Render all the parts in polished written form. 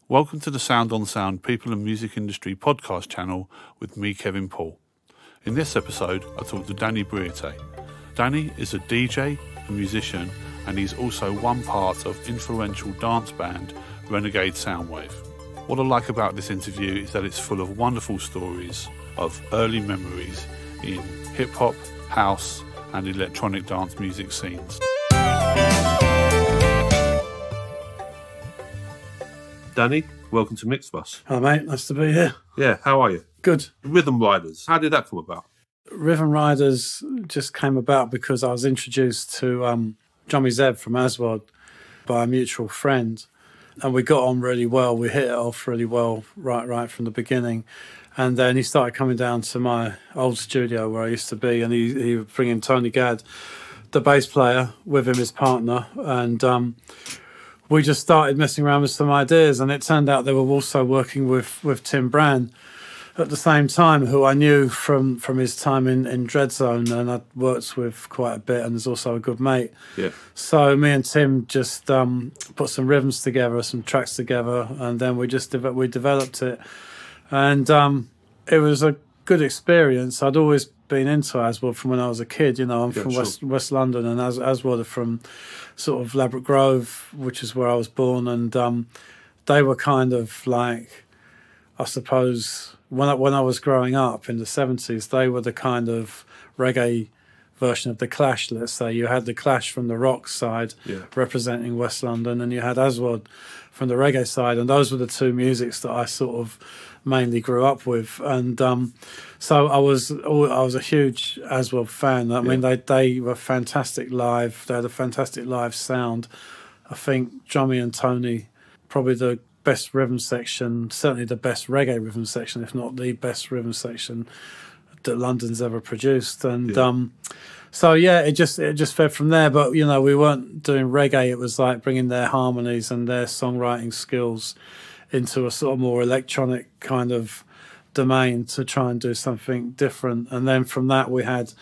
Welcome to the Sound on Sound People and Music Industry podcast channel with me, Kevin Paul. In this episode, I talk to Danny Briottet. Danny is a DJ, a musician, and he's also one part of influential dance band Renegade Soundwave. What I like about this interview is that it's full of wonderful stories of early memories in hip-hop, house, and electronic dance music scenes. Danny, welcome to Mixbus. Hi mate, nice to be here. Yeah, how are you? Good. Rhythm Riders, how did that come about? Rhythm Riders just came about because I was introduced to Johnny Zeb from Aswad by a mutual friend, and we got on really well. We hit it off really well right from the beginning, and then he started coming down to my old studio where I used to be, and he was bringing Tony Gadd, the bass player, with him, his partner, and we just started messing around with some ideas, and it turned out they were also working with Tim Brand at the same time, who I knew from his time in Dread Zone, and I'd worked with quite a bit, and is also a good mate. Yeah. So me and Tim just put some rhythms together, some tracks together, and then we developed it, and it was a good experience. I'd always been into Aswad from when I was a kid. You know, I'm from West London, and Aswad are from sort of Ladbroke Grove, which is where I was born, and they were kind of like, I suppose, when I was growing up in the 70s, they were the kind of reggae version of the Clash, let's say. You had the Clash from the rock side, representing West London, and you had Aswad from the reggae side, and those were the two musics that I sort of mainly grew up with. And so I was a huge Aswad fan. I mean, they were fantastic live. They had a fantastic live sound. I think Johnny and Tony, probably the best rhythm section, certainly the best reggae rhythm section, if not the best rhythm section that London's ever produced. And so it just fed from there. But you know, we weren't doing reggae. It was like bringing their harmonies and their songwriting skills into a sort of more electronic kind of domain to try and do something different. And then from that, we had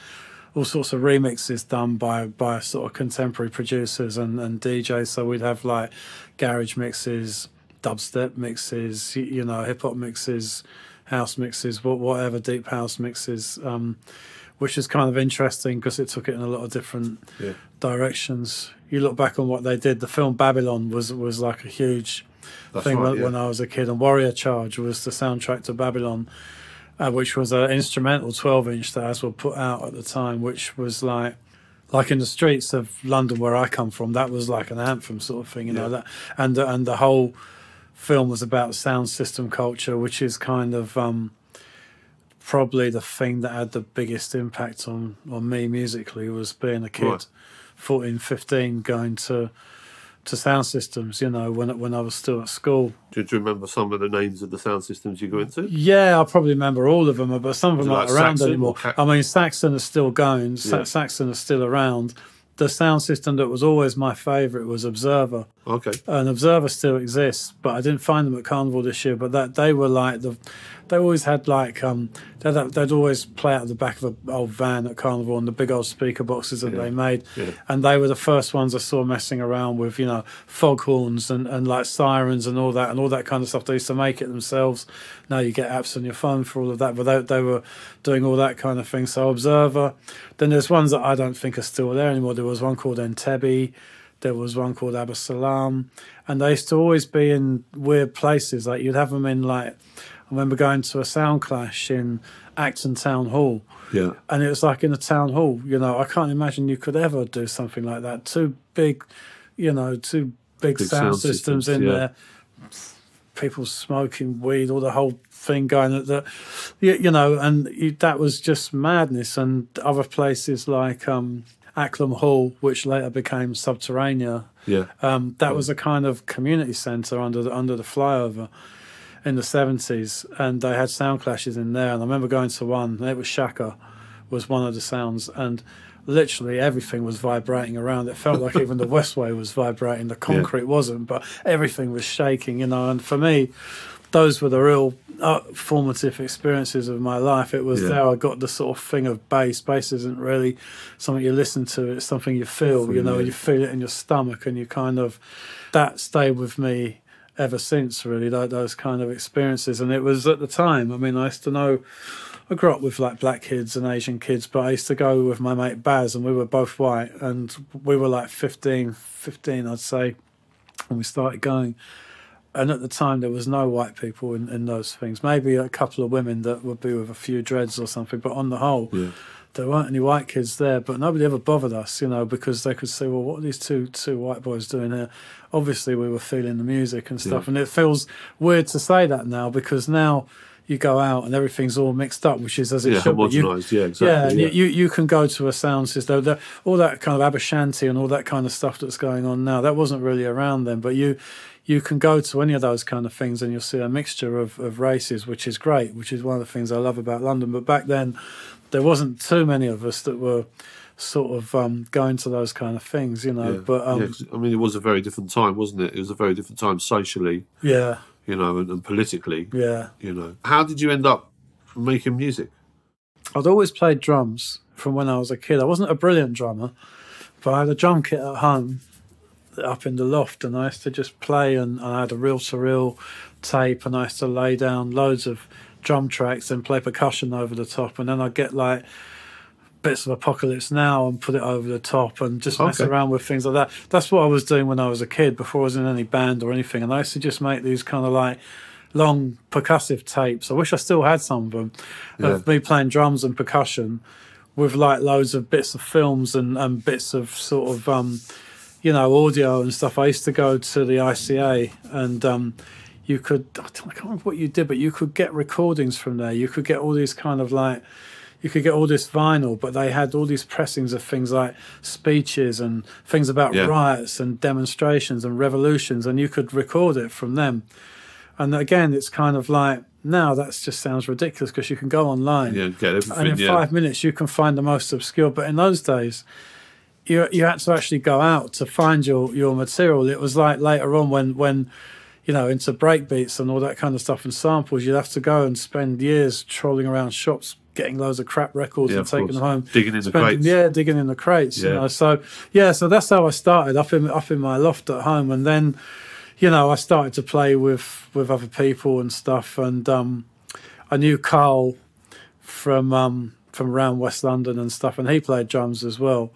all sorts of remixes done by sort of contemporary producers and DJs. So we'd have like garage mixes, dubstep mixes, you know, hip hop mixes, house mixes, whatever, deep house mixes, which is kind of interesting because it took it in a lot of different directions. You look back on what they did. The film Babylon was like a huge thing when I was a kid, and Warrior Charge was the soundtrack to Babylon, which was an instrumental 12-inch that Aswad put out at the time, which was like in the streets of London where I come from, that was like an anthem sort of thing, you know, that, and the whole film was about sound system culture, which is kind of probably the thing that had the biggest impact on me musically, was being a kid, 14, 15, going to sound systems, you know, when I was still at school. Do you remember some of the names of the sound systems you go into? Yeah, I probably remember all of them, but some of them aren't around Saxon anymore. I mean, Saxon is still going, Saxon is still around. The sound system that was always my favourite was Observer. Okay. And Observer still exists, but I didn't find them at Carnival this year. But that they were like they always had like they'd always play out of the back of an old van at Carnival on the big old speaker boxes that they made, and they were the first ones I saw messing around with, you know, foghorns and like sirens and all that kind of stuff. They used to make it themselves. Now you get apps on your phone for all of that, but they were doing all that kind of thing. So Observer. Then there's ones that I don't think are still there anymore. There was one called Entebbe. There was one called Abba Salam, and they used to always be in weird places. Like you'd have them in like, I remember going to a sound clash in Acton Town Hall. Yeah. And it was like in a town hall, you know, I can't imagine you could ever do something like that. Two big sound systems in there, people smoking weed, all the whole thing going at the, you know, and that was just madness. And other places like Acklam Hall, which later became Subterranea. That was a kind of community centre under the flyover in the 70s, and they had sound clashes in there. And I remember going to one, and it was Shaka, was one of the sounds, and literally everything was vibrating around. It felt like even the Westway was vibrating. The concrete wasn't, but everything was shaking, you know. And for me, those were the real formative experiences of my life. It was there I got the sort of thing of bass. Bass isn't really something you listen to, it's something you feel, you know, you feel it in your stomach, and you kind of, that stayed with me ever since, really, those kind of experiences. And it was at the time, I mean, I used to know, I grew up with like black kids and Asian kids, but I used to go with my mate Baz, and we were both white, and we were like 15, I'd say, when we started going. And at the time, there was no white people in those things. Maybe a couple of women that would be with a few dreads or something, but on the whole, there weren't any white kids there. But nobody ever bothered us, you know, because they could say, well, what are these two white boys doing here? Obviously, we were feeling the music and stuff. And it feels weird to say that now, because now you go out and everything's all mixed up, which is as it should be. Exactly. Yeah, you can go to a sound system, all that kind of Abashanti and all that kind of stuff that's going on now, that wasn't really around then, but you can go to any of those kind of things and you'll see a mixture of races, which is great, which is one of the things I love about London. But back then, there wasn't too many of us that were sort of going to those kind of things, you know. Yeah. But I mean, it was a very different time, wasn't it? It was a very different time socially, yeah, you know, and politically, yeah. you know. How did you end up making music? I'd always played drums from when I was a kid. I wasn't a brilliant drummer, but I had a drum kit at home up in the loft, and I used to just play, and I had a reel-to-reel tape, and I used to lay down loads of drum tracks and play percussion over the top, and then I'd get like bits of Apocalypse Now and put it over the top and just mess around with things like that. That's what I was doing when I was a kid, before I was in any band or anything, and I used to just make these kind of like long percussive tapes. I wish I still had some of them, of me playing drums and percussion with like loads of bits of films and bits of sort of you know, audio and stuff. I used to go to the ICA, and you could, I can't remember what you did, but you could get recordings from there. You could get all these kind of like, you could get all this vinyl, but they had all these pressings of things like speeches and things about riots and demonstrations and revolutions, and you could record it from them. And again, it's kind of like, now that just sounds ridiculous, because you can go online get everything, and in 5 minutes you can find the most obscure. But in those days, you had to actually go out to find your material. It was like later on when you know, into breakbeats and all that kind of stuff and samples, you'd have to go and spend years trolling around shops, getting loads of crap records and taking them home. Digging in the crates. Yeah, digging in the crates. You know, so that's how I started, up in my loft at home. And then, you know, I started to play with other people and stuff. And I knew Carl from around West London and stuff, and he played drums as well.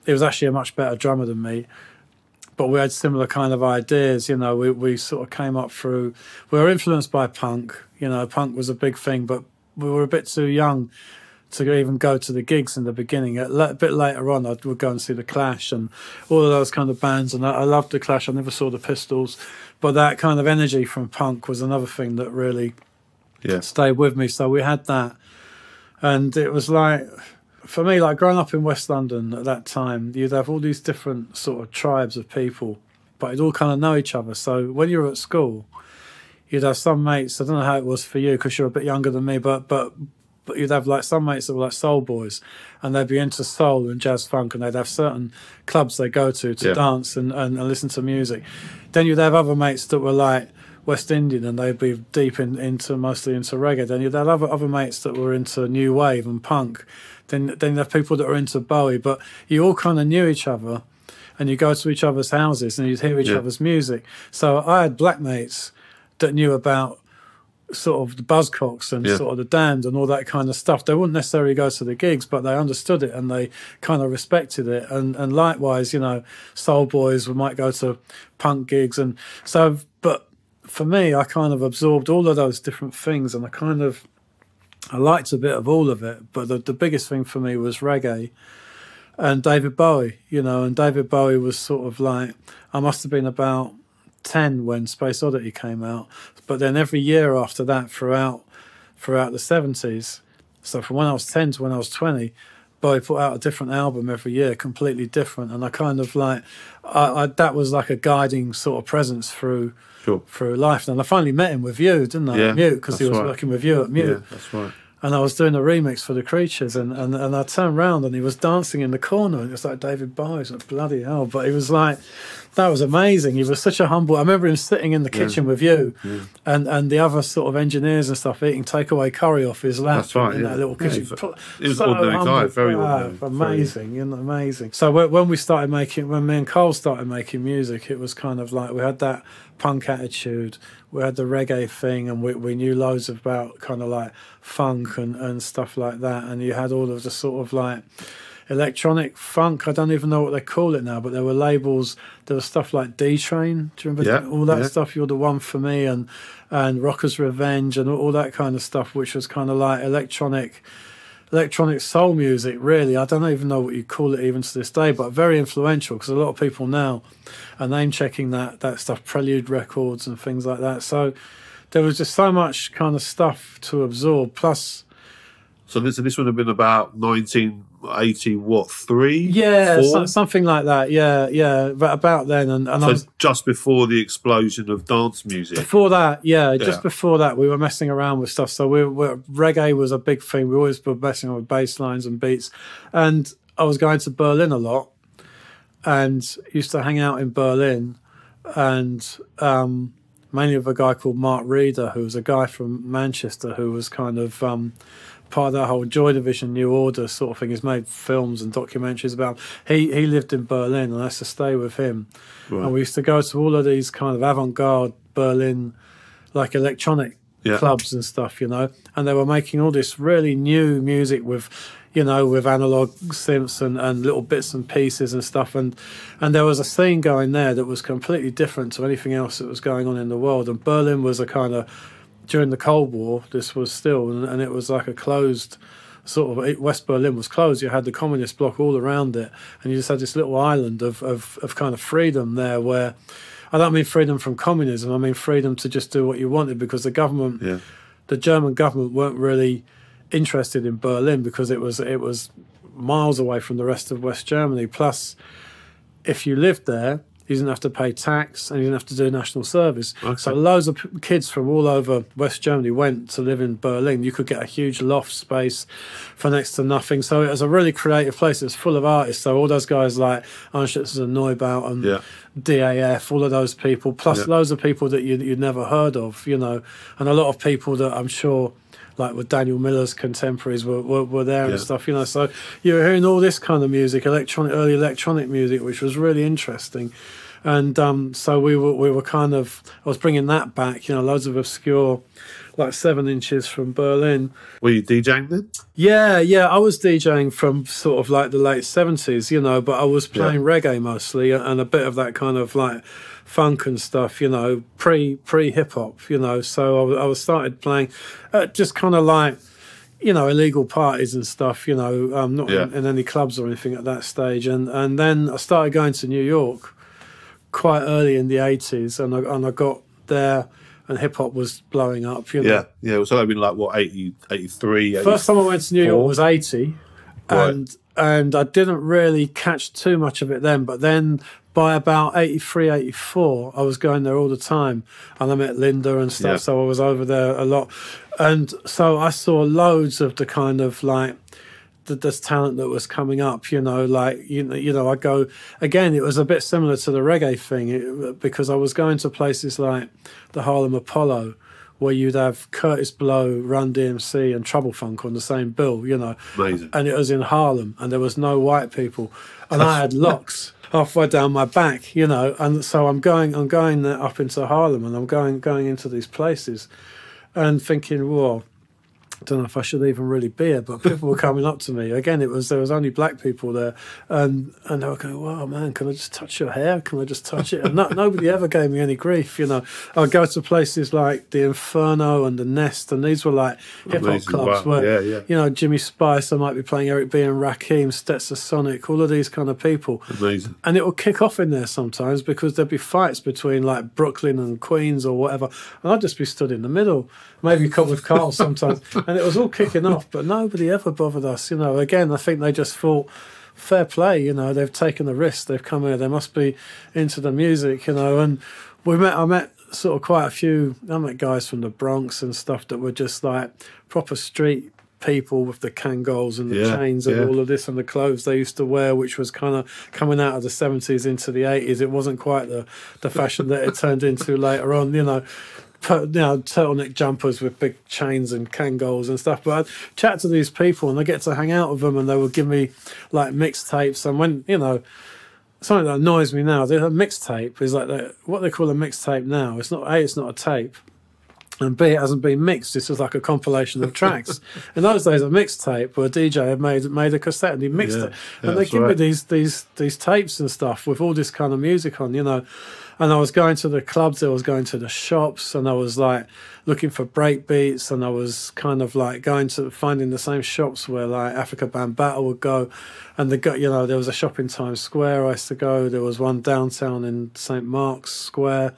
He was actually a much better drummer than me, but we had similar kind of ideas. You know, we sort of came up through, we were influenced by punk. You know, punk was a big thing, but we were a bit too young to even go to the gigs in the beginning. A bit later on, I would go and see the Clash and all of those kind of bands, and I loved the Clash. I never saw the Pistols, but that kind of energy from punk was another thing that really stayed with me. So we had that, and it was like, for me, like growing up in West London at that time, you'd have all these different sort of tribes of people, but you'd all kind of know each other. So when you were at school, you'd have some mates, I don't know how it was for you because you're a bit younger than me, but you'd have like some mates that were like soul boys, and they'd be into soul and jazz funk, and they'd have certain clubs they go to dance and listen to music. Then you'd have other mates that were like West Indian, and they'd be deep into mostly into reggae. Then you'd have other mates that were into new wave and punk. Then you'd have people that were into Bowie, but you all kind of knew each other, and you go to each other's houses and you'd hear each other's music. So I had black mates that knew about sort of the Buzzcocks and sort of the Damned and all that kind of stuff. They wouldn't necessarily go to the gigs, but they understood it and they kind of respected it. And likewise, you know, soul boys might go to punk gigs. And so, but for me, I kind of absorbed all of those different things, and I liked a bit of all of it. But the biggest thing for me was reggae and David Bowie, you know, and David Bowie was sort of like, I must have been about 10 when Space Oddity came out, but then every year after that throughout the 70s, so from when I was 10 to when I was 20, Bowie put out a different album every year, completely different, and I kind of like I that was like a guiding sort of presence through life. And I finally met him with you, didn't I? At Mute, because he was working with you at Mute. Yeah, that's right. And I was doing a remix for the Creatures, and I turned around and he was dancing in the corner, and it was like David Bowie. I was like, bloody hell. But he was like, that was amazing. He was such a humble. I remember him sitting in the kitchen with you and the other sort of engineers and stuff eating takeaway curry off his lap. That's right, in that little kitchen. He was an ordinary guy, very ordinary. Amazing, you know, amazing. So when me and Cole started making music, it was kind of like we had that punk attitude. We had the reggae thing, and we knew loads about kind of like funk and stuff like that. And you had all of the sort of like electronic funk. I don't even know what they call it now, but there were labels. There was stuff like D-Train. Do you remember all that stuff? You're the One for Me, and Rocker's Revenge, and all that kind of stuff, which was kind of like electronic soul music, really. I don't even know what you call it even to this day, but very influential, because a lot of people now are name-checking that stuff, Prelude Records and things like that. So there was just so much kind of stuff to absorb, plus... So this would have been about 1980, what, 3? Yeah, 4? Something like that, yeah. But about then. And so I was, just before the explosion of dance music? Before that, just before that, we were messing around with stuff. So reggae was a big thing. We always were messing around with bass lines and beats. And I was going to Berlin a lot and used to hang out in Berlin, and mainly with a guy called Mark Reeder, who was a guy from Manchester who was kind of... part of that whole Joy Division, New Order sort of thing. He's made films and documentaries about. He lived in Berlin, and I used to stay with him. Right. And we used to go to all of these kind of avant-garde Berlin, like electronic clubs and stuff, you know. And they were making all this really new music with, you know, with analog synths and little bits and pieces and stuff. And there was a scene going there that was completely different to anything else that was going on in the world. And Berlin was a kind of... During the Cold War, this was still, and it was like a closed sort of... West Berlin was closed. You had the communist bloc all around it, and you just had this little island of kind of freedom there, where... I don't mean freedom from communism, I mean freedom to just do what you wanted, because the government, the German government, weren't really interested in Berlin, because it was miles away from the rest of West Germany. Plus, if you lived there, you didn't have to pay tax, and you didn't have to do national service. Okay. So loads of kids from all over West Germany went to live in Berlin. You could get a huge loft space for next to nothing. So it was a really creative place. It was full of artists. So all those guys like Anschutz and Neubaut and DAF, all of those people, plus loads of people that you'd never heard of, you know, and a lot of people that I'm sure... like with Daniel Miller's contemporaries were there and stuff, you know. So you were hearing all this kind of music, early electronic music, which was really interesting. And so we were kind of... I was bringing that back, you know, loads of obscure, like 7 inches from Berlin. Were you DJing then? Yeah, I was DJing from sort of like the late 70s, you know, but I was playing reggae mostly, and a bit of that kind of like funk and stuff, you know, pre hip hop, you know. So I was started playing just kind of like, you know, illegal parties and stuff, you know, not in any clubs or anything at that stage. And then I started going to New York quite early in the 80s, and I got there and hip hop was blowing up, you know. Yeah. So that'd been like what, 80, 83? First time I went to New York was 80, right. and I didn't really catch too much of it then, but then by about 83, 84, I was going there all the time, and I met Linda and stuff, so I was over there a lot. And so I saw loads of the kind of like this talent that was coming up, you know, like, you know, I go, again, it was a bit similar to the reggae thing, because I was going to places like the Harlem Apollo, where you'd have Curtis Blow, Run DMC and Trouble Funk on the same bill, you know. Amazing. And it was in Harlem, and there was no white people, and I had locks halfway down my back, you know. And so I'm going there up into Harlem, and I'm going into these places and thinking, whoa, I don't know if I should even really be here, but people were coming up to me. Again, there was only black people there, and they were going, "Wow, man, can I just touch your hair? Can I just touch it?" And nobody ever gave me any grief, you know. I'd go to places like the Inferno and the Nest, and these were like hip hop clubs where, you know, Jimmy Spice, I might be playing Eric B and Rakim, Stetzer Sonic, all of these kind of people. Amazing. And it would kick off in there sometimes, because there'd be fights between like Brooklyn and Queens or whatever, and I'd just be stood in the middle, maybe come with Carl sometimes. And it was all kicking off, but nobody ever bothered us, you know. Again, I think they just thought, fair play, you know, they've taken the risk, they've come here, they must be into the music, you know. And I met sort of quite a few, I met guys from the Bronx and stuff that were just like proper street people with the Kangols and the chains and all of this, and the clothes they used to wear, which was kind of coming out of the 70s into the 80s. It wasn't quite the fashion that it turned into later on, you know. Turtleneck jumpers with big chains and Kangols and stuff. But I'd chat to these people, and I get to hang out with them, and they would give me like mixtapes. And when, you know, something that annoys me now. A mixtape is like what they call a mixtape now. It's not it's not a tape, and B, it hasn't been mixed. It's just like a compilation of tracks. In those days, a mixtape where a DJ had made a cassette and he mixed it, and they give me these tapes and stuff with all this kind of music on, you know. And I was going to the clubs, I was going to the shops, and I was like looking for break beats, and I was kind of like finding the same shops where like Africa Bambaataa would go, and there was a shop in Times Square I used to go. There was one downtown in St. Mark's Square.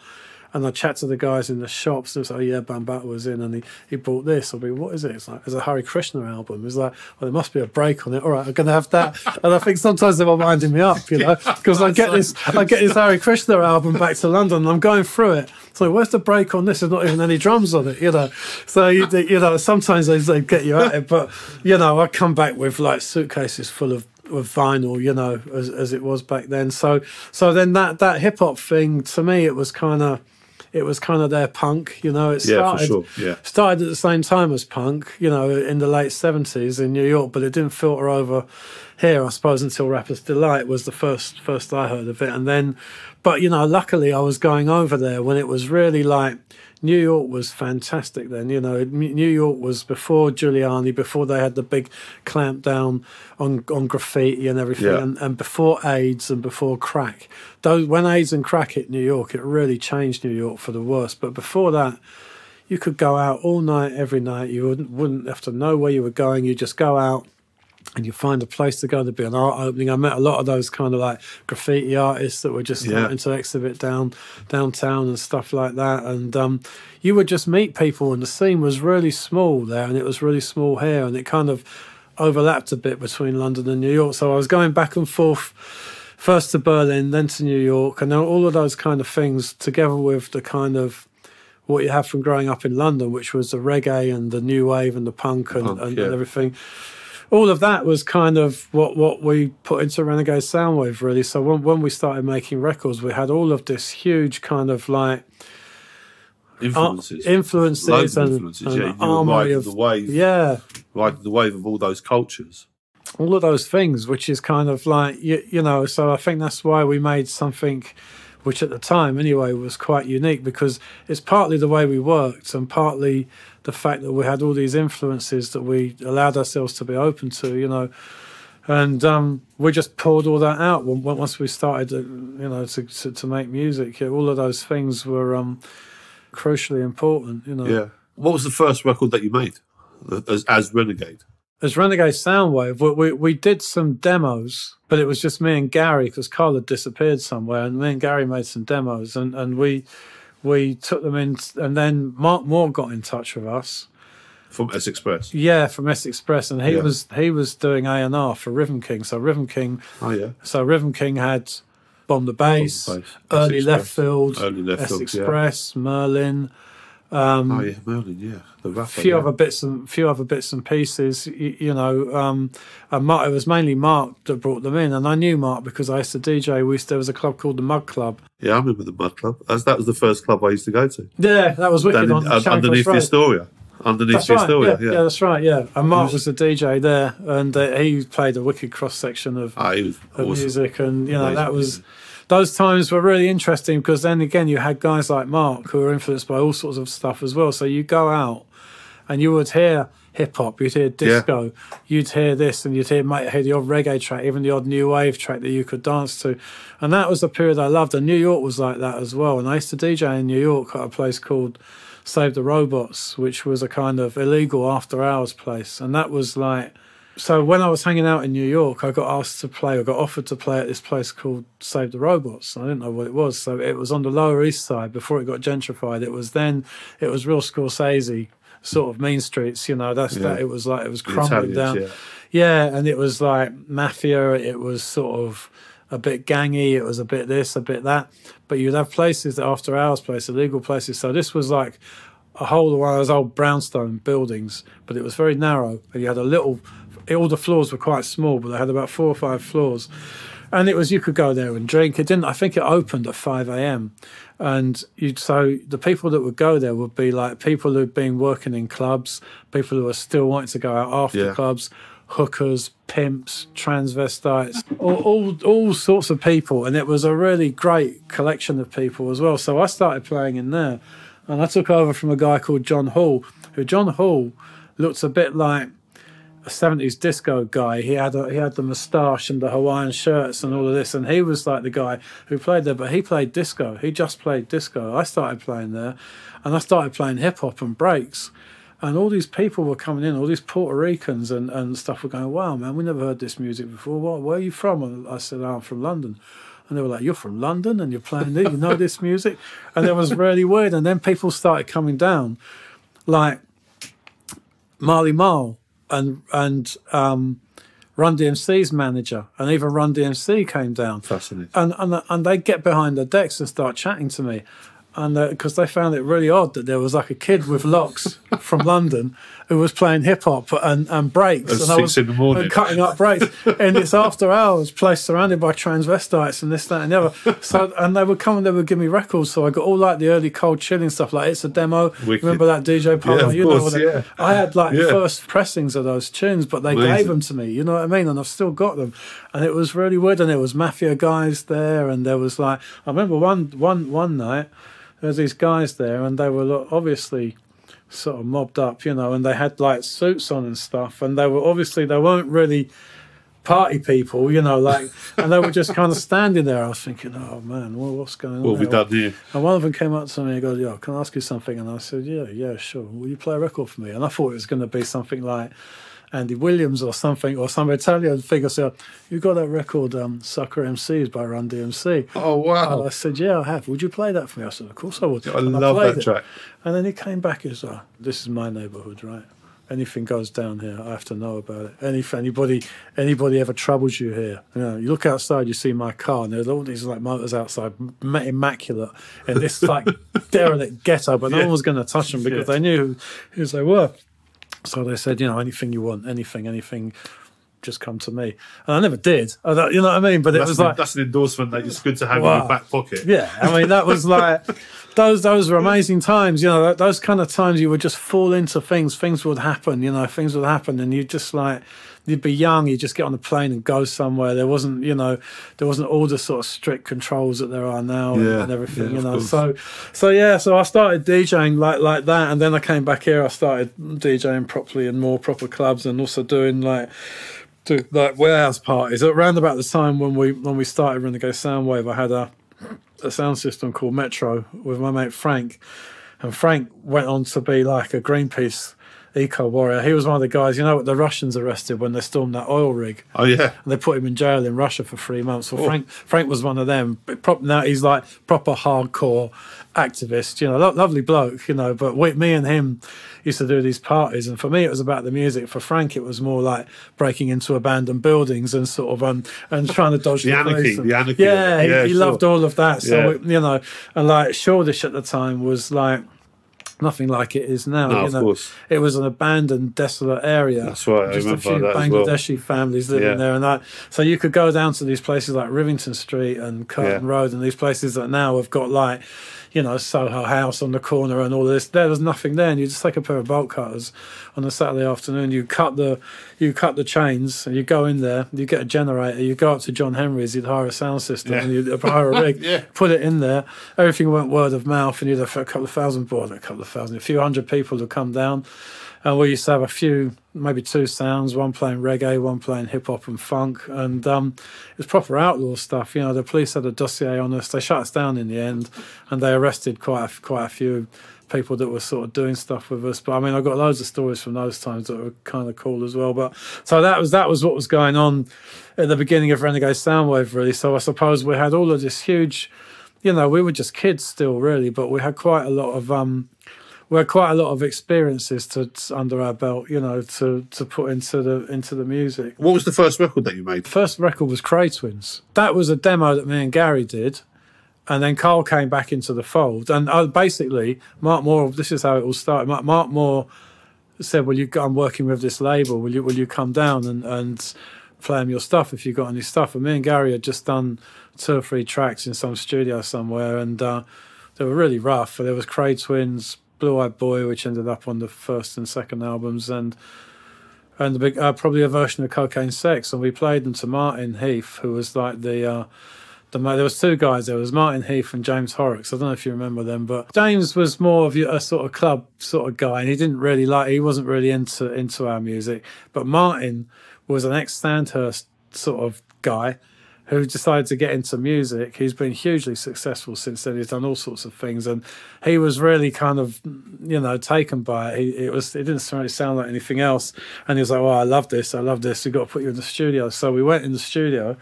And I chat to the guys in the shops, and it's like, oh yeah, Bambaataa was in, and he bought this. I'll be, what is it? It's like, it's a Hare Krishna album. It's like, well, there must be a break on it. All right, I'm going to have that. And I think sometimes they were winding me up, you know, because I get this Hare Krishna album back to London, and I'm going through it. So where's the break on this? There's not even any drums on it, you know. So you know, sometimes they get you at it, but you know, I come back with like suitcases full of vinyl, you know, as it was back then. So then that hip hop thing, to me, it was kind of their punk, you know. It started, for sure. Yeah. Started at the same time as punk, you know, in the late 70s in New York, but it didn't filter over here, I suppose, until Rapper's Delight was the first I heard of it. And then, but, you know, luckily I was going over there when it was really like, New York was fantastic then, you know. New York was before Giuliani, before they had the big clamp down on graffiti and everything, and before AIDS and before crack. When AIDS and crack hit New York, it really changed New York for the worse. But before that, you could go out all night, every night. You wouldn't have to know where you were going. You just go out and you find a place to go. There'd be an art opening. I met a lot of those kind of like graffiti artists that were just starting to exhibit downtown and stuff like that. And you would just meet people, and the scene was really small there, and it was really small here, and it kind of overlapped a bit between London and New York. So I was going back and forth, first to Berlin, then to New York, and then all of those kind of things together with the kind of what you have from growing up in London, which was the reggae and the new wave and the punk and everything. All of that was kind of what we put into Renegade Soundwave, really. So when we started making records, we had all of this huge kind of like influences and armory of the wave, riding the wave of all those cultures, all of those things, which is kind of like you know. So I think that's why we made something which at the time anyway was quite unique, because it's partly the way we worked and partly the fact that we had all these influences that we allowed ourselves to be open to, you know. And we just poured all that out once we started, you know, to make music. All of those things were crucially important, you know. Yeah. What was the first record that you made as Renegade? As Renegade Soundwave, we did some demos, but it was just me and Gary, because Carl had disappeared somewhere, and me and Gary made some demos, and we took them in, and then Mark Moore got in touch with us. From S Express? Yeah, from S Express, and he was doing A&R for Rhythm King. So Rhythm King had Bomb the Bass, Early Left Field, S Express, Merlin. Merlin, yeah. The rapper, few other bits and pieces, you know. And Mark, it was mainly Mark that brought them in, and I knew Mark because I used to DJ. There was a club called the Mud Club. Yeah, I remember the Mud Club. That was the first club I used to go to. Yeah, that was wicked. Underneath the Astoria. Underneath the Astoria, yeah, that's right. Yeah, and Mark was the DJ there, and he played a wicked cross section of music, and you know that was. Those times were really interesting because then again you had guys like Mark who were influenced by all sorts of stuff as well. So you go out and you would hear hip hop, you'd hear disco, you'd hear this, and you'd hear the odd reggae track, even the odd new wave track that you could dance to. And that was the period I loved. And New York was like that as well. And I used to DJ in New York at a place called Save the Robots, which was a kind of illegal after hours place. And that was like, so when I was hanging out in New York, I got offered to play at this place called Save the Robots. I didn't know what it was. So it was on the Lower East Side before it got gentrified. It was real Scorsese sort of mean streets, you know. It was crumbling down. Yeah, and it was like mafia. It was sort of a bit gangy. It was a bit this, a bit that. But you'd have places, the after hours places, illegal places. So this was like a whole of one of those old brownstone buildings, but it was very narrow, and you had all the floors were quite small, but they had about 4 or 5 floors. And it was, you could go there and drink. I think it opened at 5 a.m. And so the people that would go there would be like people who'd been working in clubs, people who were still wanting to go out after clubs, hookers, pimps, transvestites, all sorts of people. And it was a really great collection of people as well. So I started playing in there. And I took over from a guy called John Hall, John Hall looked a bit like a 70s disco guy. He had the moustache and the Hawaiian shirts and all of this, and he was like the guy who played there, but he played disco. He just played disco. I started playing there, and I started playing hip-hop and breaks, and all these people were coming in, all these Puerto Ricans and stuff were going, wow, man, we never heard this music before. Where are you from? And I said, I'm from London. And they were like, you're from London and you're playing this, you know this music? And it was really weird. And then people started coming down, like Marley Marl and Run DMC's manager, and even Run DMC came down. Fascinating. And they'd get behind the decks and start chatting to me. And because they found it really odd that there was like a kid with locks from London who was playing hip hop and breaks, At and 6 in the morning, and cutting up breaks, and it's after hours, place surrounded by transvestites and this, that, and the other. So, and they would come and they would give me records. So I got all like the early cold chilling stuff, like It's a Demo. Wicked. Remember that DJ Palmer? Yeah, of course, yeah. I had like first pressings of those tunes, but they Amazing. gave them to me. You know what I mean? And I've still got them. And it was really weird. And there was Mafia guys there, and there was like, I remember one night. There's these guys there, and they were obviously sort of mobbed up, you know, and they had like suits on and stuff, and they weren't really party people, you know, like, and they were just kind of standing there. I was thinking, oh man, what's going on? What have we done here? And one of them came up to me and goes, yo, can I ask you something? And I said, yeah, sure. Will you play a record for me? And I thought it was going to be something like Andy Williams or something, or some Italian figure said, you got that record, Sucker MCs by Run DMC? Oh, wow. And I said, yeah, I have. Would you play that for me? I said, of course I would. I love that track. And then he came back and said, this is my neighbourhood, right? Anything goes down here, I have to know about it. If anybody ever troubles you here, you know, you look outside, you see my car, and there's all these like motors outside, immaculate, in this like derelict ghetto, but no one was going to touch them because they knew who they were. So they said, you know, anything you want, anything, just come to me. And I never did. You know what I mean? But that's an endorsement that it's good to have in your back pocket. Yeah, I mean, that was like, those were amazing times. You know, those kind of times you would just fall into things. Things would happen, you know, and you just like, you'd be young, you'd just get on a plane and go somewhere. There wasn't all the sort of strict controls that there are now and everything, you know. So I started DJing like that, and then I came back here. I started DJing properly in more proper clubs, and also doing like warehouse parties. Around about the time when we started Renegade Soundwave, I had a sound system called Metro with my mate Frank, and Frank went on to be like a Greenpeace eco warrior. He was one of the guys, you know, what the Russians arrested when they stormed that oil rig. Oh yeah, and they put him in jail in Russia for 3 months. Well, Frank was one of them. Now he's like proper hardcore activist, you know, lovely bloke, you know. But me and him used to do these parties, and for me it was about the music. For Frank, it was more like breaking into abandoned buildings and sort of and trying to dodge the anarchy. He loved all of that. So you know, and like Shoreditch at the time was like nothing like it is now. No, you of know, course. It was an abandoned, desolate area. That's right. Just I a few remember that Bangladeshi families living there, and that. So you could go down to these places like Rivington Street and Curtin Road, and these places that now have got like, you know, Soho House on the corner and all this. There was nothing there, and you just take a pair of bolt cutters on a Saturday afternoon. You cut the chains, and you go in there. You get a generator. You go up to John Henry's. You'd hire a sound system, and you'd hire a rig. Put it in there. Everything went word of mouth, and you'd have a few hundred people would come down. And we used to have maybe two sounds, one playing reggae, one playing hip-hop and funk. And it was proper outlaw stuff. You know, the police had a dossier on us. They shut us down in the end, and they arrested quite a few people that were sort of doing stuff with us. But, I mean, I got loads of stories from those times that were kind of cool as well. But so that was what was going on at the beginning of Renegade Soundwave, really. So I suppose we had all of this huge, you know, we were just kids still, really, but we had quite a lot of experiences under our belt, you know, to put into the music. What was the first record that you made? The first record was Cray Twins. That was a demo that me and Gary did, and then Carl came back into the fold. And basically, Mark Moore, this is how it all started. Mark Moore said, "Well, I'm working with this label. Will you come down and play them your stuff if you got any stuff?" And me and Gary had just done 2 or 3 tracks in some studio somewhere, and they were really rough. There was Cray Twins, Blue Eyed Boy, which ended up on the first and second albums, and and the big probably a version of Cocaine Sex, and we played them to Martin Heath, who was like there was two guys. There was Martin Heath and James Horrocks. I don't know if you remember them, but James was more of a sort of club sort of guy, and he wasn't really into our music. But Martin was an ex-Sandhurst sort of guy who decided to get into music. He's been hugely successful since then. He's done all sorts of things, and he was really kind of, taken by it. It didn't really sound like anything else, and he was like, "Oh, I love this. We've got to put you in the studio." So we went in the studio,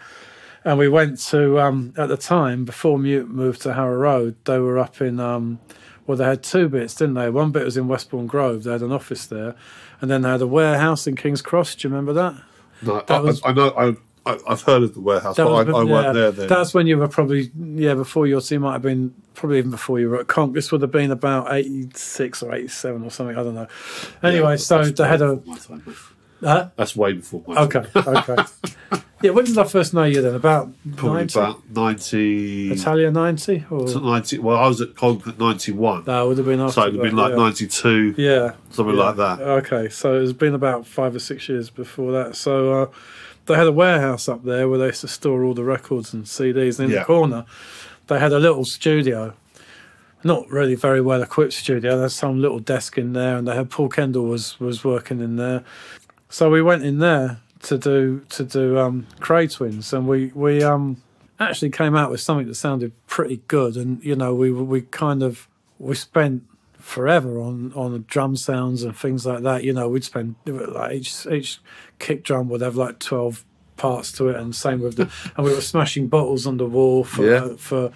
and we went to at the time before Mute moved to Harrow Road. They were up in they had two bits, didn't they? One bit was in Westbourne Grove. They had an office there, and then they had a warehouse in King's Cross. Do you remember that? No, I know. I've heard of the warehouse, but I weren't there then. That's when you were probably, before your team might have been, probably even before you were at Conk. This would have been about 86 or 87 or something, I don't know. Anyway, so they had a... That's way before my time. Okay. Yeah, when did I first know you then? Probably 90? about 90... Italia 90? Or? 90. Well, I was at Conk at 91. That would have been after. So it would have been like 92. Yeah. Something like that. Okay, so it's been about 5 or 6 years before that. So... they had a warehouse up there where they used to store all the records and CDs. And in the corner, they had a little studio, not really very well equipped studio. There's some little desk in there, and they had Paul Kendall was working in there. So we went in there to do Cray Twins, and we actually came out with something that sounded pretty good. And we spent forever on drum sounds and things like that. We'd spend like each kick drum would have like 12 parts to it, and same with and we were smashing bottles on the wall for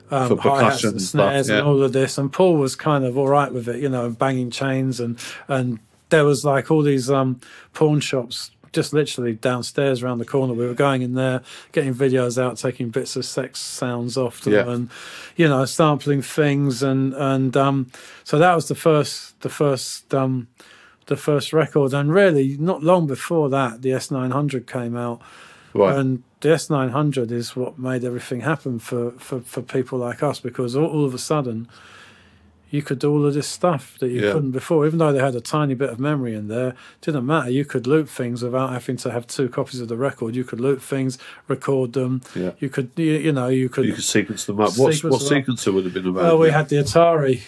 hi-hats and snares and all of this. And Paul was kind of all right with it, and banging chains, and there was like all these pawn shops just literally downstairs around the corner. We were going in there, getting videos out, taking bits of sex sounds off them, and sampling things, and so that was the first record. And really, not long before that, the S900 came out, right. And the S900 is what made everything happen for people like us, because all of a sudden you could do all of this stuff that you couldn't before. Even though they had a tiny bit of memory in there, it didn't matter. You could loop things without having to have two copies of the record. You could loop things, record them. Yeah. You could, you could sequence them up. What sequencer would have been about? Well, we had the Atari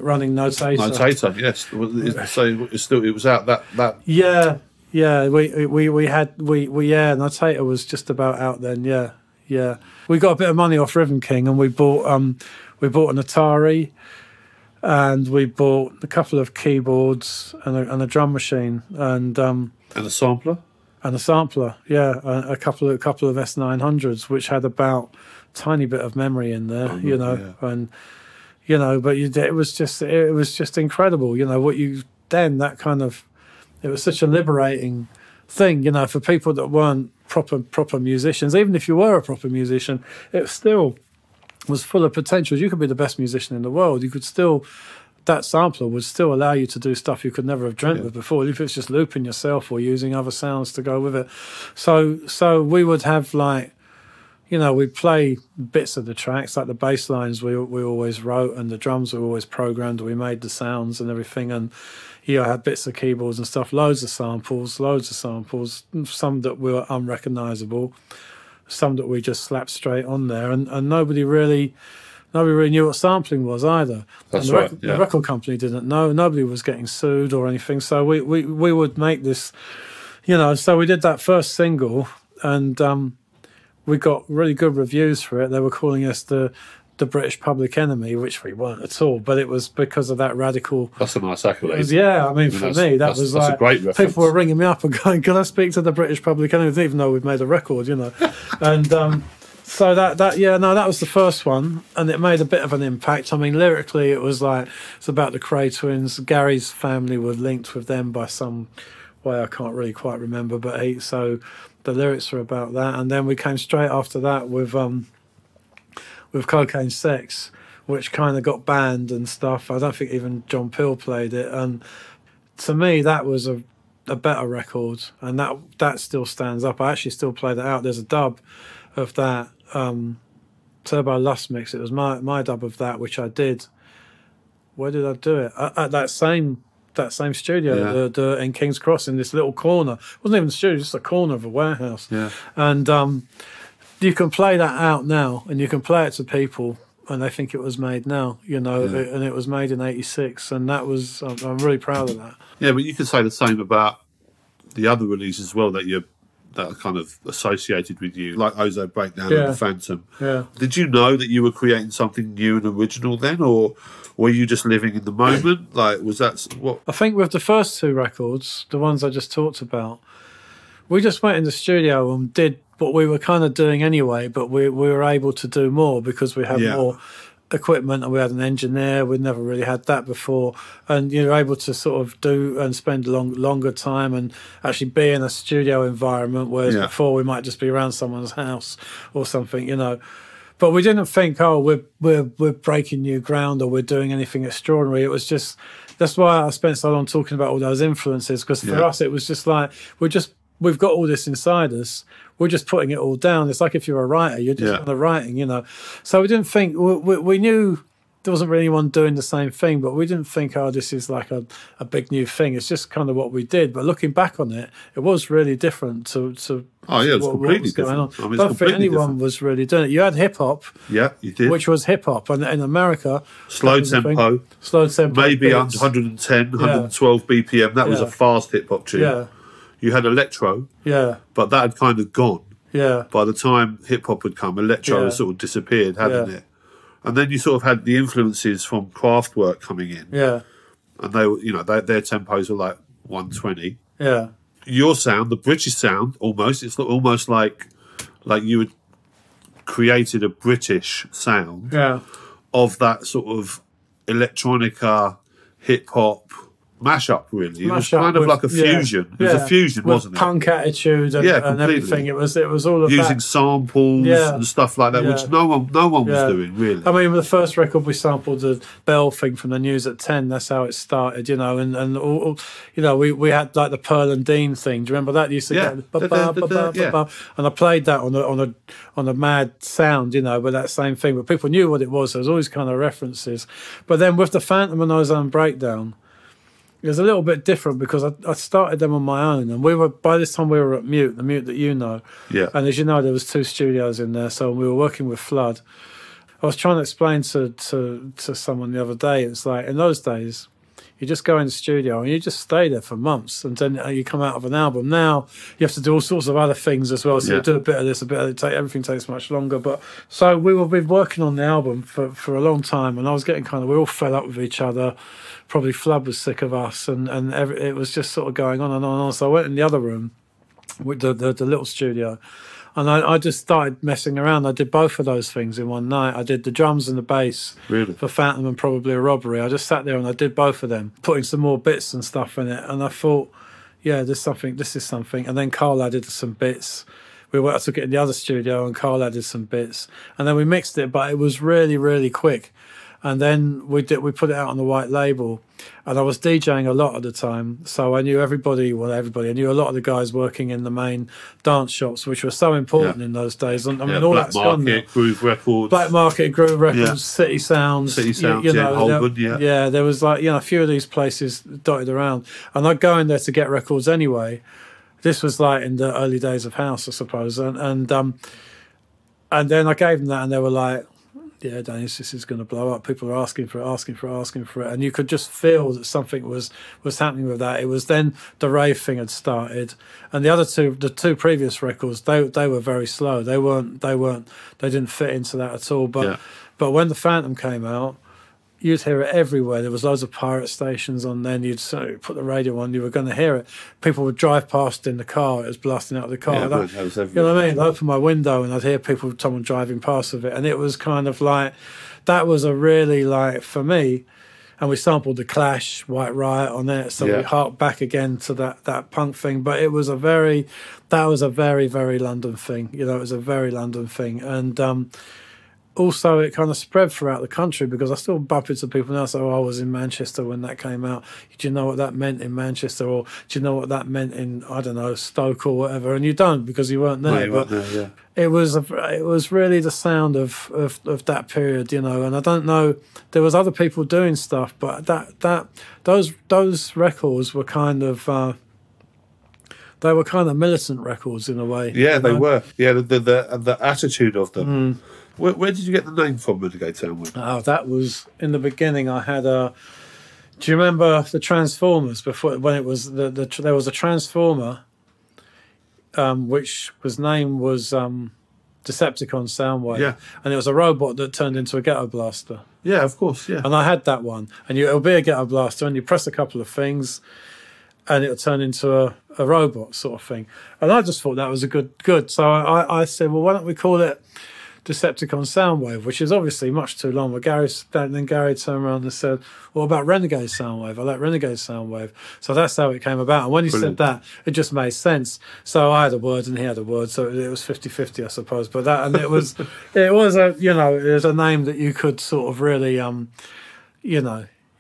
running Notator. Notator, yes. So it was out that. Yeah. Notator was just about out then. Yeah. We got a bit of money off Riven King, and we bought an Atari, and we bought a couple of keyboards and a drum machine, and a sampler. And a sampler, a couple of S900s, which had about a tiny bit of memory in there, and but it was just incredible, it was such a liberating thing, for people that weren't proper musicians. Even if you were a proper musician, it still was full of potentials. You could be the best musician in the world. That sampler would still allow you to do stuff you could never have dreamt of before, if it's just looping yourself or using other sounds to go with it. So we would have we'd play bits of the tracks, like the bass lines we always wrote, and the drums were always programmed. We made the sounds and everything, and I had bits of keyboards and stuff, loads of samples, some that were unrecognisable, some that we just slapped straight on there, and nobody really knew what sampling was either. That's right. The record company didn't know. Nobody was getting sued or anything. So we would make this, So we did that first single, and we got really good reviews for it. They were calling us the British public enemy, which we weren't at all, but it was because of that radical. That's a nice accolade. For me, that was like, a great reference. People were ringing me up and going, "Can I speak to the British public enemy?" Even though we've made a record, and so that was the first one, and it made a bit of an impact. I mean, lyrically, it was it's about the Cray Twins. Gary's family were linked with them by some way I can't really quite remember, but so the lyrics are about that, and then we came straight after that with Cocaine Sex, which kind of got banned and stuff. I don't think even John Peel played it, and to me that was a better record, and that still stands up. I actually still play that out. There's a dub of that Turbo Lust mix. It was my dub of that, which I did. Where did I do it? At that same that same studio in King's Cross in this little corner. It wasn't even a studio, just a corner of a warehouse. Yeah. And you can play that out now, and you can play it to people, and they think it was made now, you know, and it was made in '86, and that was, I'm really proud of that. Yeah, but you could say the same about the other releases as well that are kind of associated with you, like Ozone Breakdown and the Phantom. Yeah. Did you know that you were creating something new and original then, or were you just living in the moment? Like, was that what? I think with the first two records, the ones I just talked about, we just went in the studio and did what we were kind of doing anyway, but we were able to do more because we had more equipment and we had an engineer. We'd never really had that before, and you're able to sort of do and spend longer time and actually be in a studio environment, whereas before we might just be around someone's house or something, you know. But we didn't think, oh, we're breaking new ground or we're doing anything extraordinary. It was just, that's why I spent so long talking about all those influences, because for us it was just like we've got all this inside us. We're just putting it all down. It's like if you're a writer, you're just on the writing, you know. So we didn't think, we knew there wasn't really anyone doing the same thing, but we didn't think, oh, this is like a big new thing. It's just kind of what we did. But looking back on it, it was really different to oh, yeah, it's completely different. I don't think anyone was really doing it. You had hip-hop. Yeah, you did. Which was hip-hop. And in America... Slow tempo. Maybe beats. 110, 112 BPM. That was a fast hip-hop tune. Yeah. You had electro, but that had kind of gone. Yeah. By the time hip-hop had come, electro had sort of disappeared, hadn't it? And then you sort of had the influences from Kraftwerk coming in. Yeah. And they were, you know, their tempos were like 120. Yeah. Your sound, the British sound, it's almost like you had created a British sound of that sort of electronica, hip-hop mashup, really. It was kind of like a fusion. It was a fusion, wasn't it? Punk attitude and everything. It was all of using that. samples and stuff like that, which no one was doing, really. I mean, with the first record, we sampled the bell thing from the News at 10. That's how it started, you know. And all, you know, we had like the Pearl and Dean thing. Do you remember that? You used to go, and I played that on a mad sound, you know, with that same thing. But people knew what it was. There was always kind of references. But then with the Phantom and Ozone Breakdown, it was a little bit different because I started them on my own, and by this time we were at Mute, the Mute that you know. Yeah. And as you know, there was 2 studios in there, so we were working with Flood. I was trying to explain to someone the other day, it's like in those days, you just go in the studio and you just stay there for months, and then you come out of an album. Now you have to do all sorts of other things as well. So you do a bit of this, a bit of that. Everything takes much longer. But so we've been working on the album for a long time, and I was getting we all fed up with each other. Probably Flood was sick of us, and it was just sort of going on and on and on. So I went in the other room with the little studio, and I just started messing around. I did both of those things in one night. I did the drums and the bass for Phantom and probably a Robbery. I just sat there and I did both of them, putting some more bits and stuff in it. And I thought, this is something. And then Carl added some bits. I took it in the other studio and Carl added some bits. And then we mixed it, but it was really, really quick. And then we put it out on the white label, and I was DJing a lot at the time, so I knew everybody. I knew a lot of the guys working in the main dance shops, which were so important in those days. And I mean, all that's gone now. Groove Records, Black Market, Groove Records, City Sounds, you know, Holborn, there was a few of these places dotted around, and I'd go in there to get records anyway. This was like in the early days of house, I suppose, and then I gave them that, and they were like, yeah, Danny, this is going to blow up. People are asking for it. And you could just feel that something was happening with that. It was then the rave thing had started. And the two previous records, they were very slow. They didn't fit into that at all. But when the Phantom came out, you'd hear it everywhere. There was loads of pirate stations on then. You'd put the radio on, you were going to hear it. People would drive past in the car. It was blasting out of the car. Yeah, that was you know what I mean? I'd open my window and I'd hear someone driving past with it. And it was kind of like, that was a really, like, for me, and we sampled The Clash, White Riot on it. So we harked back again to that punk thing. But it was that was a very, very London thing. You know, it was a very London thing. And also it kind of spread throughout the country, because I still bump into people now. So I was in Manchester when that came out. Do you know what that meant in Manchester? Or do you know what that meant in, I don't know, Stoke or whatever? And you don't, because you weren't there. No, you weren't there, yeah. It was really the sound of that period, you know. And I don't know, there was other people doing stuff, but those records were kind of they were kind of militant records in a way. Yeah, they were. Yeah, the attitude of them. Where did you get the name from, Renegade Soundwave? Oh, that was in the beginning. I had a. Do you remember the Transformers before, when it was there was a Transformer, which name was Decepticon Soundwave. Yeah. And it was a robot that turned into a ghetto blaster. Yeah, of course. Yeah. And I had that one, and it'll be a ghetto blaster, and you press a couple of things, and it'll turn into a robot sort of thing. And I just thought that was a good. So I said, well, why don't we call it Decepticon Soundwave, which is obviously much too long. But then Gary turned around and said, what about Renegade Soundwave? I like Renegade Soundwave. So that's how it came about. And when he said that, it just made sense. So I had a word and he had a word. So it was 50-50, I suppose. But it was a name that you could sort of really,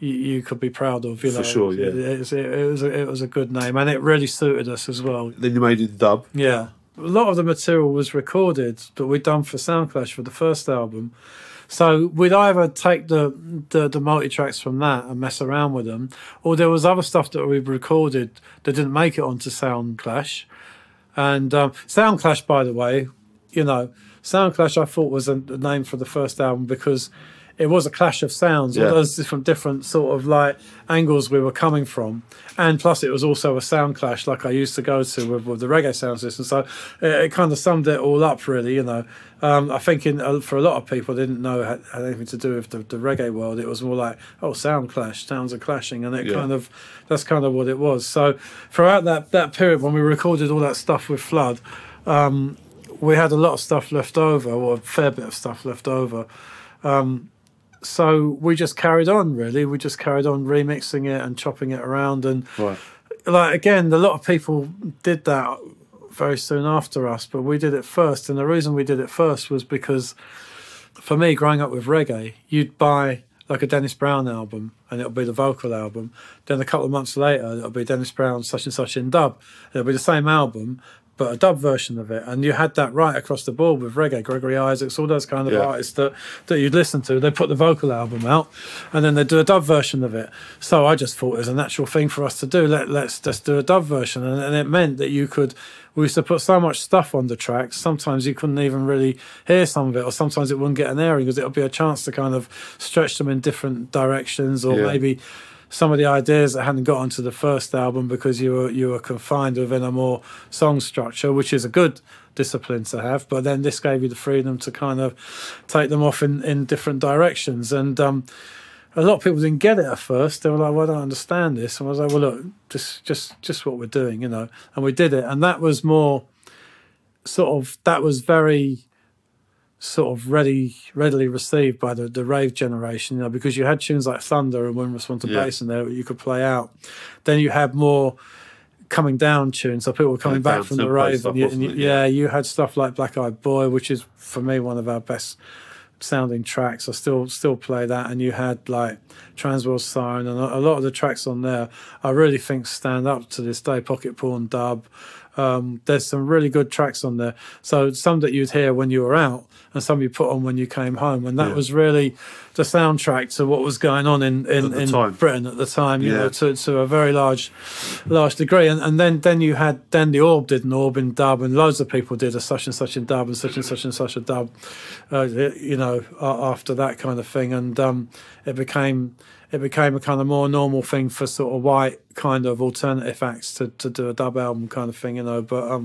you could be proud of. You know, for sure, yeah. It was a good name, and it really suited us as well. Then you made it dub. Yeah. A lot of the material was recorded, but we'd done for Soundclash for the first album. So we'd either take the multi-tracks from that and mess around with them, or there was other stuff that we'd recorded that didn't make it onto Soundclash. And Soundclash, by the way, Soundclash I thought was a name for the first album because it was a clash of sounds, all those different sort of like angles we were coming from. And plus it was also a sound clash like I used to go to with the reggae sound system. So it kind of summed it all up really, I think for a lot of people they didn't know it had anything to do with the reggae world. It was more like, sound clash, sounds are clashing. And that's kind of what it was. So throughout that period when we recorded all that stuff with Flood, we had a lot of stuff left over, or a fair bit of stuff left over. So we just carried on, really. We just carried on remixing it and chopping it around. And, again, a lot of people did that very soon after us, but we did it first. And the reason we did it first was because, for me, growing up with reggae, you'd buy, like, a Dennis Brown album, and it'll be the vocal album. Then a couple of months later, it'll be Dennis Brown, such and such in dub. It'll be the same album, but a dub version of it. And you had that right across the board with reggae, Gregory Isaacs, all those kind of artists that you'd listen to. They put the vocal album out and then they do a dub version of it. So I just thought it was a natural thing for us to do. Let's just do a dub version. And it meant that we used to put so much stuff on the tracks, sometimes you couldn't even really hear some of it, or sometimes it wouldn't get an airing because it would be a chance to kind of stretch them in different directions, or maybe some of the ideas that hadn't got onto the first album because you were confined within a more song structure, which is a good discipline to have. But then this gave you the freedom to kind of take them off in different directions. And a lot of people didn't get it at first. They were like, well, I don't understand this. And I was like, well, look, just what we're doing, And we did it. And that was more that was very sort of readily received by the rave generation, because you had tunes like Thunder and When Response to Bass in there that you could play out. Then you had more coming down tunes, so people were coming back from the rave, and you had stuff like Black Eyed Boy, which is for me one of our best sounding tracks. I still play that. And you had like Transworld Siren, and a lot of the tracks on there I really think stand up to this day. Pocket Pawn Dub. There's some really good tracks on there. So some that you'd hear when you were out, and some you put on when you came home. And that was really the soundtrack to what was going on in Britain at the time, to a very large degree. And then you had the Orb did an Orb in dub, and loads of people did a such and such in dub and such and such a dub, after that kind of thing. And it became a kind of more normal thing for sort of white kind of alternative acts to do a dub album kind of thing, But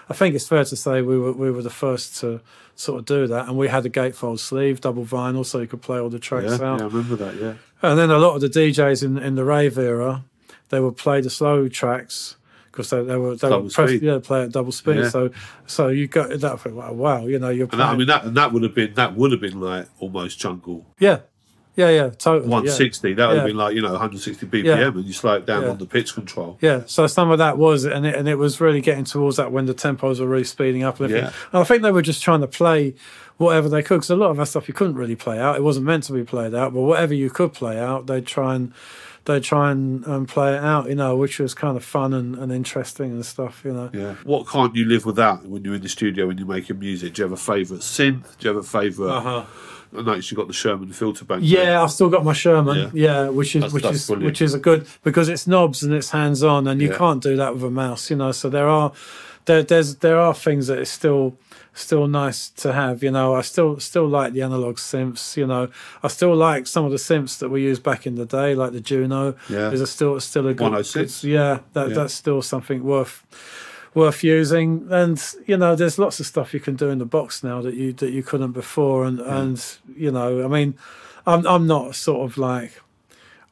I think it's fair to say we were the first to sort of do that, and we had a gatefold sleeve, double vinyl, so you could play all the tracks out. Yeah, I remember that. Yeah. And then a lot of the DJs in the rave era, they would play the slow tracks because they would play at double speed. Yeah. So you got that. Wow, you're playing. And that would have been like almost jungle. Yeah. Yeah, totally. 160. That would have been like, 160 BPM, and you slow it down on the pitch control. Yeah, so some of that was, and it was really getting towards that when the tempos were really speeding up. And and I think they were just trying to play whatever they could, because a lot of that stuff you couldn't really play out. It wasn't meant to be played out, but whatever you could play out, they'd try and play it out, which was kind of fun and interesting and stuff, Yeah. What can't you live without when you're in the studio when you're making music? Do you have a favourite synth? Do you have a favourite? I noticed you got the Sherman filter bank. Yeah, I've still got my Sherman. Yeah, which is a good, because it's knobs and it's hands on, and you can't do that with a mouse. So there are things that it's still nice to have. I still like the analog synths. I still like some of the synths that we used back in the day, like the Juno. Yeah, is still a good 106. That's still something worth using. And there's lots of stuff you can do in the box now that you couldn't before. And I mean, I'm not sort of like,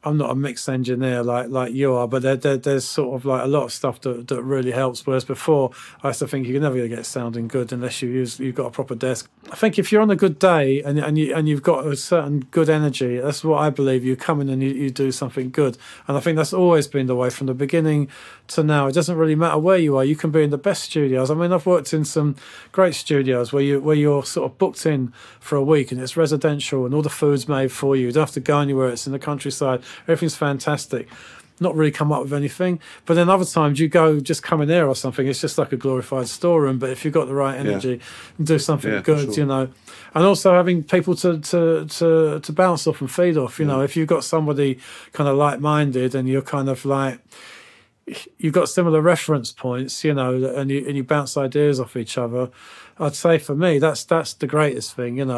I'm not a mix engineer like you are, but there's sort of like a lot of stuff that really helps. Whereas before, I used to think you're never going to get sounding good unless you've got a proper desk. I think if you're on a good day and you've got a certain good energy, that's what I believe. You come in and you do something good, and I think that's always been the way from the beginning to now. It doesn't really matter where you are. You can be in the best studios. I mean, I've worked in some great studios where you're sort of booked in for a week and it's residential and all the food's made for you. You don't have to go anywhere. It's in the countryside. Everything's fantastic. Not really come up with anything. But then other times you go just come in there or something. It's just like a glorified storeroom. But if you've got the right energy, do something good, sure. And also having people to bounce off and feed off. If you've got somebody kind of like-minded and you're kind of like, you've got similar reference points, and you bounce ideas off each other. I'd say for me, that's the greatest thing, And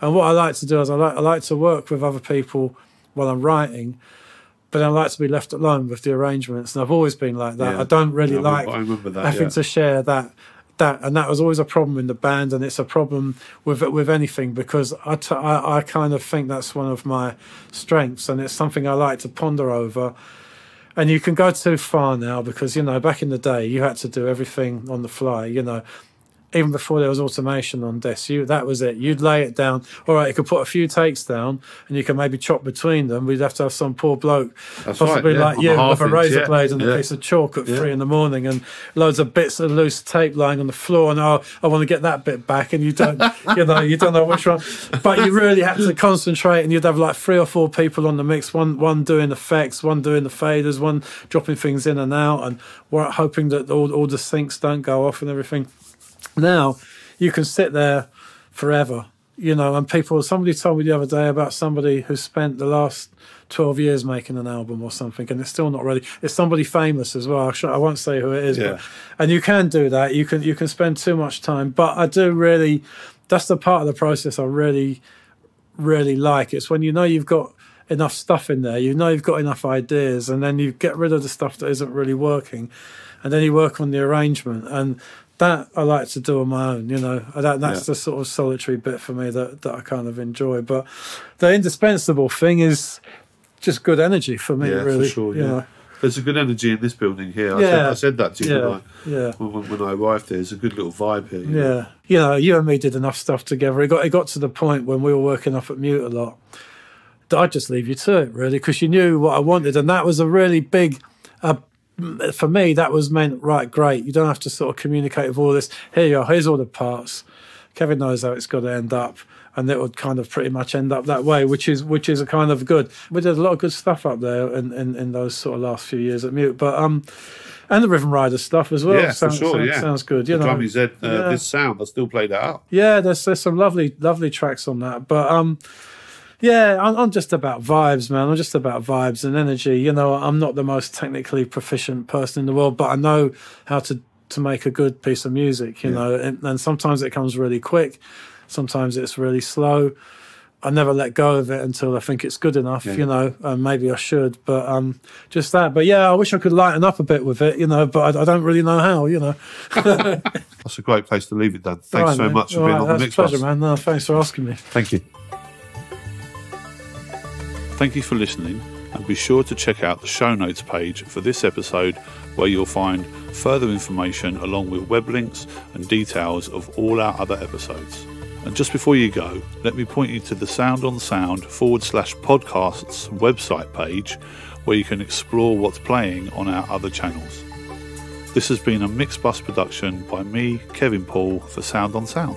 what I like to do is I like to work with other people while I'm writing, but I like to be left alone with the arrangements, and I've always been like that. I don't really like having to share that, and that was always a problem in the band, and it's a problem with anything, because I kind of think that's one of my strengths, and it's something I like to ponder over. And you can go too far now because, back in the day, you had to do everything on the fly, Even before there was automation on desks, that was it. You'd lay it down. All right, you could put a few takes down and you can maybe chop between them. We'd have to have some poor bloke, possibly like you, with a razor blade and a piece of chalk at 3 a.m. and loads of bits of loose tape lying on the floor. And I want to get that bit back. And you don't, you don't know which one. But you really had to concentrate, and you'd have like 3 or 4 people on the mix, one doing effects, one doing the faders, one dropping things in and out, and we're hoping that all the syncs don't go off and everything. Now you can sit there forever, and somebody told me the other day about somebody who spent the last 12 years making an album or something, and it's still not ready. It's somebody famous as well. I won't say who it is, and you can do that. You can spend too much time, but I do really, that's the part of the process I really, really like. It's when you've got enough stuff in there, you've got enough ideas, and then you get rid of the stuff that isn't really working, and then you work on the arrangement. And that I like to do on my own, That's the sort of solitary bit for me that I kind of enjoy. But the indispensable thing is just good energy for me, really. For sure, There's a good energy in this building here. I said that to you when I arrived there. There's a good little vibe here. You and me did enough stuff together. It got to the point when we were working up at Mute a lot that I'd just leave you to it, really, because you knew what I wanted. And that was a really big... for me, that was meant, right, great. You don't have to sort of communicate with all this. Here you are, here's all the parts. Kevin knows how it's got to end up, and it would kind of pretty much end up that way, which is a kind of good. We did a lot of good stuff up there in those sort of last few years at Mute, but and the Rhythm Rider stuff as well. Sounds good. The Drummy Z, this sound, I still play that out. Yeah, there's some lovely tracks on that, but I'm just about vibes, man. I'm just about vibes and energy. I'm not the most technically proficient person in the world, but I know how to make a good piece of music, and sometimes it comes really quick. Sometimes it's really slow. I never let go of it until I think it's good enough, maybe I should, but just that. But I wish I could lighten up a bit with it, but I don't really know how, That's a great place to leave it, Dan. Thanks so much for being on the Mix Bus. Pleasure, man. No, thanks for asking me. Thank you. Thank you for listening, and be sure to check out the show notes page for this episode, where you'll find further information along with web links and details of all our other episodes. And just before you go, let me point you to the Sound on Sound /podcasts website page, where you can explore what's playing on our other channels. This has been a Mixbus production by me, Kevin Paul, for Sound on Sound.